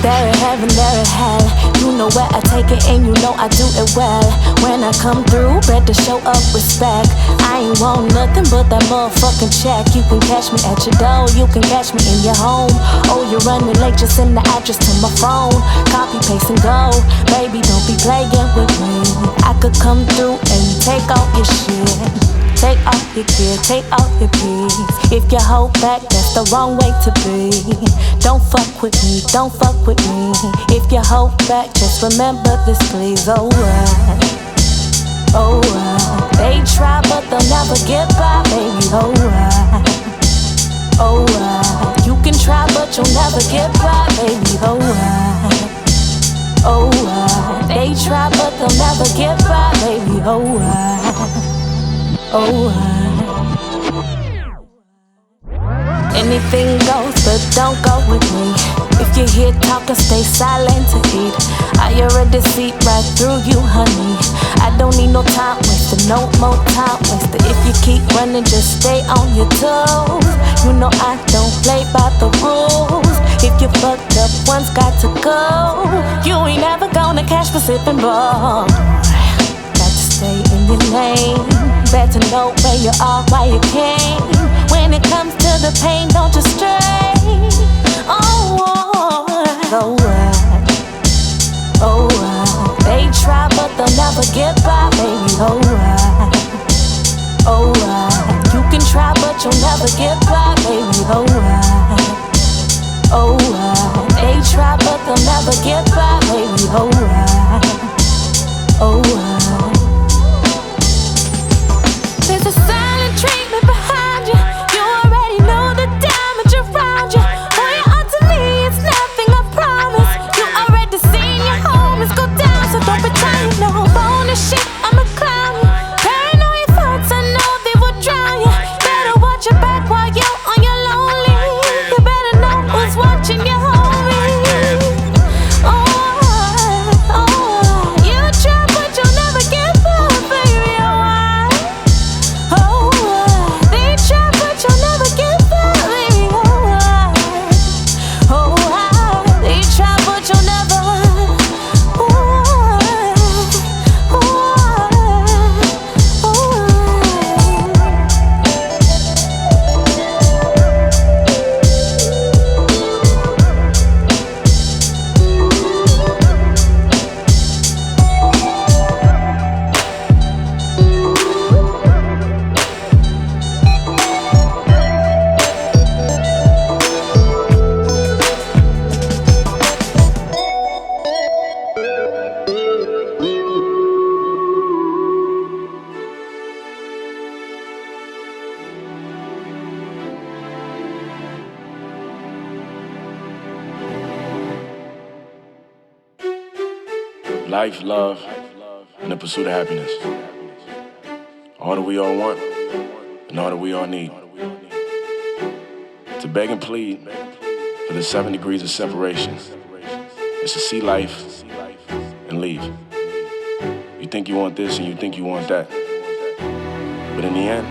There in heaven, there in hell. You know where I take it and you know I do it well. When I come through, better show up respect. I ain't want nothing but that motherfucking check. You can catch me at your door, you can catch me in your home. Oh, you're running late, just send the address to my phone. Copy, paste and go. Baby, don't be playing with me. I could come through and take off your shit. Take off your gear, take off your peace. If you hold back, that's the wrong way to be. Don't fuck with me, don't fuck with me. If you hold back, just remember this please. Oh they try but they'll never get by, baby. You can try but you'll never get by, baby. They try but they'll never get by, baby. Anything goes, but don't go with me. If you hear talking, stay silent to eat. I already see right through you, honey. I don't need no time wasted, no more time wasted. If you keep running, just stay on your toes. You know I don't play by the rules. If you fucked up, one's got to go. You ain't never gonna catch me sipping ball. Stay in your lane. Better know where you are, why you came. When it comes to the pain, don't you stray. They try but they'll never get by, baby. You can try but you'll never get by, baby. They try but they'll never get by, baby. There's a silent treatment behind you. You already know the damage around you. All you are to me is nothing, I promise. You already seen your homies go down, so don't pretend you know. Bonus shit, I'ma clown you. Paranoid thoughts, I know they will drown you. Better watch your back while you're on your lonely. You better know who's watching your homie. You try but you'll never get by, baby. They try but you'll never get by, baby. They try but you'll never. Life, love, and the pursuit of happiness. All that we all want, and all that we all need. To beg and plead for the 7 degrees of separation is to see life and leave. You think you want this and you think you want that. But in the end,